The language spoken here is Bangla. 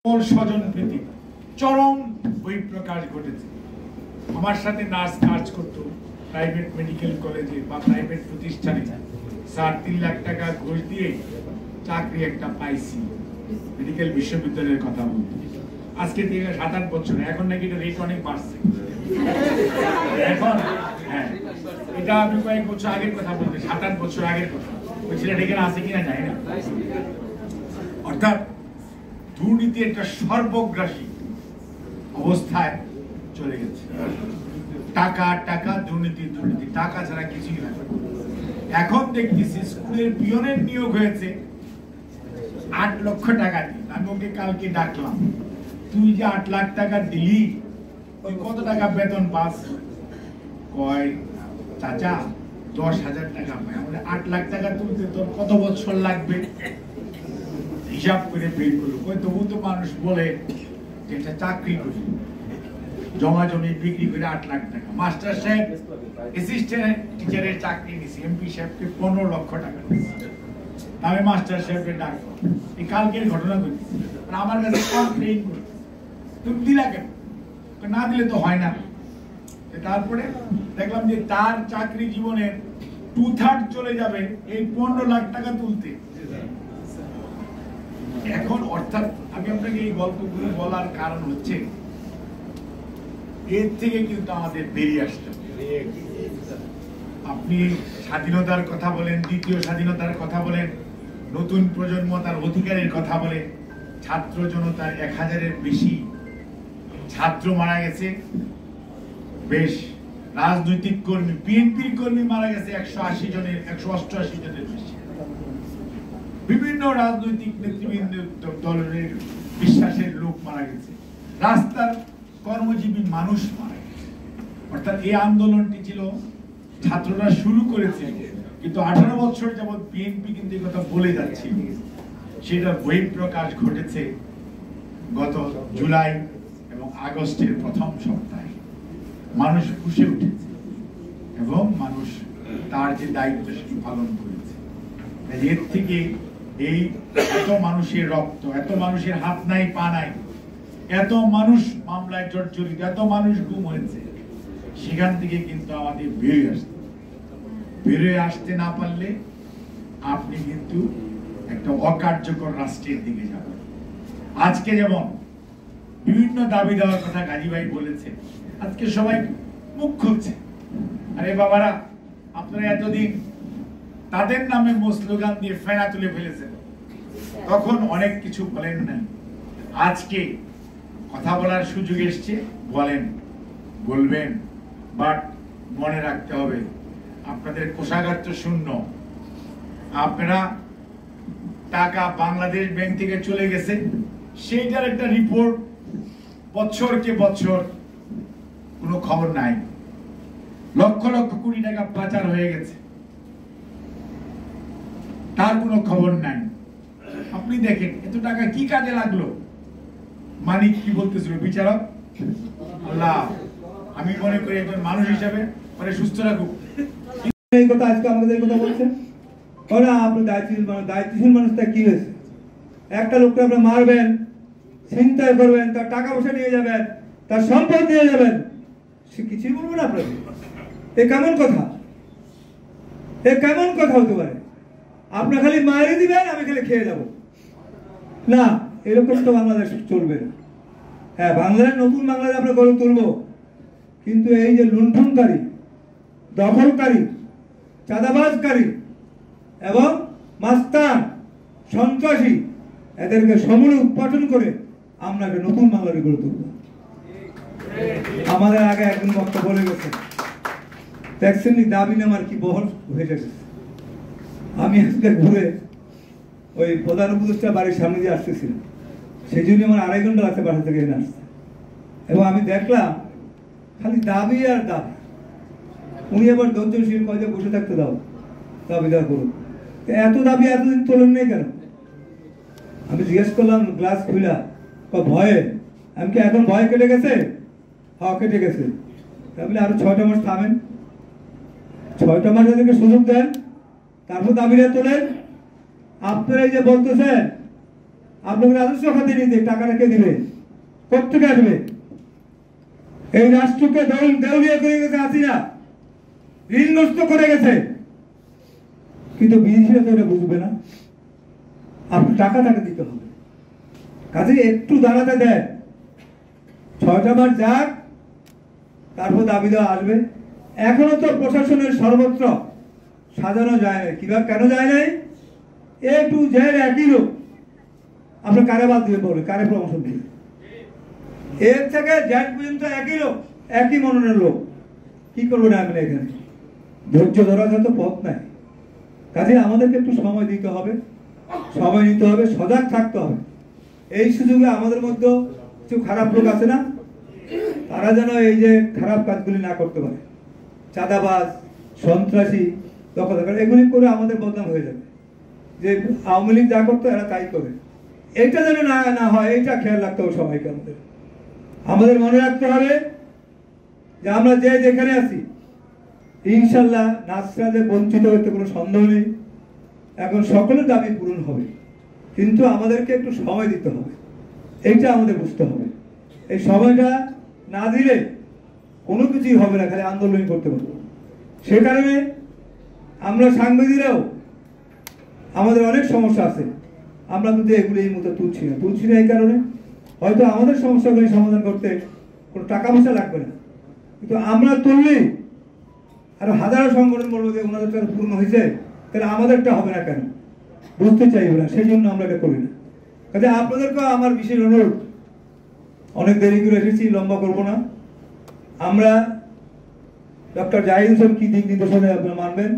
স্বজন প্রীতি চরম বহিঃপ্রকাশ ঘটেছে। আমার সাথে নার্স কাজ করতো প্রাইভেট মেডিকেল কলেজে বা প্রাইভেট প্রতিষ্ঠানে, 3.5 লাখ টাকা ঘুষ দিয়ে চাকরি একটা পাইছি মেডিকেল বিশ্ববিদ্যালয়ের কথা বলতে। আজকে থেকে 7-8 বছর, এখন নাকি এটা রেট অনেক বাড়ছে। এখন হ্যাঁ, এটা আমি কয়েক বছর আগের কথা বলতে, 7-8 বছর আগের কথা। ওই ছেলেটা এখানে আছে কিনা জানি না। অর্থাৎ দুর্নীতি একটা সর্বগ্রাসী অবস্থায় চলে গেছে। টাকা টাকা, দুর্নীতি দুর্নীতি, টাকা ছাড়া কিছুই না। এখন দেখতেছি স্কুলের পিয়নের নিয়োগ হয়েছে 8 লক্ষ টাকা দিয়ে। আমি ওকে কালকে ডাকলাম, তুই যে 8 লাখ টাকা দিলি, ওই কত টাকা বেতন পাস? কয় চাচা 10,000 টাকা পাই। আমাদের 8 লাখ টাকা তুলতে তোর কত বছর লাগবে? হিসাব করে বের করলো। কই তবু তো মানুষ বলে যে একটা চাকরি করি, জমা জমি বিক্রি করে 8 লাখ টাকা। মাস্টার সাহেব অ্যাসিস্ট্যান্ট টিচারের চাকরি নিছি, এমপি সাহেবকে 15 লক্ষ টাকা দিচ্ছি। আমি মাস্টার সাহেবকে ডাকবো, এই কালকের ঘটনা ঘটেছে। আমার কাছে কমপ্লেইন করে, তুমি দিলা কেন? না দিলে তো হয় না। তারপরে দেখলাম যে তার চাকরি জীবনের 2/3 চলে যাবে এই 15 লাখ টাকা তুলতে। এখন অর্থাৎ আমি আপনাকে এই গল্পগুলো বলার কারণ হচ্ছে, এর থেকে কিন্তু আমাদের বেরিয়ে আসতে হবে। আপনি স্বাধীনতার কথা বলেন, দ্বিতীয় স্বাধীনতার কথা বলেন, নতুন প্রজন্ম তার অধিকারের কথা বলে। ছাত্র জনতার 1000-এর বেশি ছাত্র মারা গেছে। বেশ রাজনৈতিক কর্মী, বিএনপির কর্মী মারা গেছে 188 জনের বেশি। বিভিন্ন রাজনৈতিক নেতৃবৃন্দ দলের বিশ্বাসের লোক মারা গেছে। রাস্তার কর্মজীবী মানুষ মারা গেছে। অর্থাৎ এই আন্দোলনটি ছিল ছাত্ররা শুরু করেছে, কিন্তু 18 বছর যাবৎ বিএনপি কিন্তু এই কথা বলে যাচ্ছে। সেটা বহিঃপ্রকাশ ঘটেছে গত জুলাই এবং আগস্টের প্রথম সপ্তাহে। মানুষ ফুঁসে উঠেছে এবং মানুষ তার যে দায়িত্ব সেটি পালন করেছে। এর থেকে এই এত মানুষের রক্ত, এত মানুষের হাত নাই পা নাই, এত মানুষ মামলায় জর্জরিত, এত মানুষ গুম হয়েছে, সেখান থেকে কিন্তু আমাদের বেরিয়ে আসতে না পারলে আপনি কিন্তু একটা অকার্যকর রাষ্ট্রের দিকে যাবেন। আজকে যেমন বিভিন্ন দাবি দেওয়ার কথা গাজী ভাই বলেছে, আজকে সবাই মুখ খুলছে। আরে বাবারা, আপনারা এতদিন তাদের নামে স্লোগান দিয়ে ফেনা তুলে ফেলেছেন, তখন অনেক কিছু বলেন নাই। আজকে কথা বলার সুযোগ এসছে, বলবেন, বাট মনে রাখতে হবে আপনাদের কোষাগার তো শূন্য। আপনারা টাকা বাংলাদেশ ব্যাংক থেকে চলে গেছে, সেইটার একটা রিপোর্ট বছরকে বছর কোনো খবর নাই। লক্ষ লক্ষ কোটি টাকা পাচার হয়ে গেছে, তার কোনো খবর নাই। আপনি দেখেন এত টাকা কি কাজে লাগলো? মানিক কি বলতেছিল, বিচারক আল্লাহ, আমি মনে করি একজন মানুষ হিসাবে মানে সুস্থ রাখুক। এই কথা আজকে আমাদের কথা বলছেন, ওরা আপনি দায়িত্বশীল মানুষটা কি হয়েছে? একটা লোককে আপনি মারবেন, ছিনতাই করবেন, তার টাকা পয়সা নিয়ে যাবেন, তার সম্পদ নিয়ে যাবেন, সে কিছুই বলবো না আপনাকে? এ কেমন কথা? এ কেমন কথা হতে পারে? আপনি খালি মারি দিবেন, আমি খালি খেয়ে যাব না, এরকম তো বাংলাদেশ চলবে না। হ্যাঁ, বাংলাদেশ নতুন বাংলাদেশ আমরা গড়ে তুলবো, কিন্তু এই যে লুণ্ঠনকারী, দখলকারী, চাঁদাবাজকারী এবং মাস্তান, সন্ত্রাসী, এদেরকে সমূলে উৎপাদন করে আমরা একটা নতুন বাংলাদেশ গড়ে তুলব। আমাদের আগে একজন বক্তা বলে গেছে, দেখছেন দাবি নামার কি বহল হয়ে গেছে। আমি আজকে ঘুরে ওই প্রধান উপদেষ্টা বাড়ির সামনে দিয়ে আসতেছিলাম, সেই জন্য আমার 2.5 ঘন্টা লাগছে বাসা থেকে এনে আসতে। এবং আমি দেখলাম খালি দাবি আর দাবি। উনি আবার ধৈর্যশীল, কয়ে বসে থাকতে দাও, দাবি দেওয়া করুন। এত দাবি এতদিন তোলেন নেই কেন? আমি জিজ্ঞেস করলাম গ্লাস খুলা, ভয়ে। আমি কি এখন ভয় কেটে গেছে? হ্যাঁ, কেটে গেছে। তাহলে আরো 6টা মাস থামেন, 6টা মাস এদেরকে সুযোগ দেন, তারপর দাবিটা তোলেন। আপনারা এই যে বলতেছেন আপনাদের রাজস্ব খাতে নিতে টাকাটা কে দিবে? কোথেকে আসবে? এই রাষ্ট্রকে দেউলিয়া করে গেছে হাসিনা, ঋণগ্রস্ত করে গেছে, কিন্তু বিদেশিরা তো এটা বুঝবে না। আপনি টাকা দিতে হবে, কাজে একটু দাঁড়াতে দেয়, 6টা মাস যাক, তারপর দাবি দেওয়া আসবে। এখনো তো প্রশাসনের সর্বত্র সাজানো যায় না। কিভাবে কেন যায় নাই? এ টু জেড একই লোক। আপনার কারে বাদ দিয়ে পড়বে, কারে প্রমোশন দিবে, এর থেকে জেড পর্যন্ত একই লোক, একই মননের লোক। কি করবো না আমি এখানে? ধৈর্য ধরা তো পথ নাই। কাজে আমাদেরকে একটু সময় দিতে হবে, সময় নিতে হবে, সজাগ থাকতে হবে। এই সুযোগে আমাদের মধ্যে কিছু খারাপ লোক আছে না, তারা যেন এই যে খারাপ কাজগুলি না করতে পারে। চাঁদাবাজ, সন্ত্রাসী, দখলদার, এগুলি করে আমাদের বদনাম হয়ে যাবে। যে আওয়ামী লীগ যা করতো এরা তাই করে, এটা যেন না হয়, এটা খেয়াল রাখতে হবে সবাইকে। আমাদের মনে রাখতে হবে যে আমরা যে যেখানে আছি, ইনশাল্লাহ নাসরাতে বঞ্চিত হতে কোনো সন্দেহ নেই। এখন সকলের দাবি পূরণ হবে, কিন্তু আমাদেরকে একটু সময় দিতে হবে, এইটা আমাদের বুঝতে হবে। এই সময়টা না দিলে কোনো কিছুই হবে না, খালি আন্দোলন করতে পারবো। সে কারণে আমরা সাংবাদিকরাও আমাদের অনেক সমস্যা আছে, আমরা কিন্তু এগুলো এই মতো তুলছি না। এই কারণে হয়তো আমাদের সমস্যাগুলি সমাধান করতে কোনো টাকা পয়সা লাগবে না, কিন্তু আমরা তুললেই আরো হাজারো সংগঠন বলবো যে ওনাদের টাকা পূর্ণ হয়েছে, তাহলে আমাদেরটা হবে না কেন? বুঝতে চাইবে না, সেই জন্য আমরা এটা করি না। কাজে আপনাদেরকেও আমার বিশেষ অনুরোধ, অনেক দেরি করে এসেছি, লম্বা করবো না। আমরা ডক্টর জাহিদ হোসেন কি দিক নির্দেশনা আপনারা মানবেন,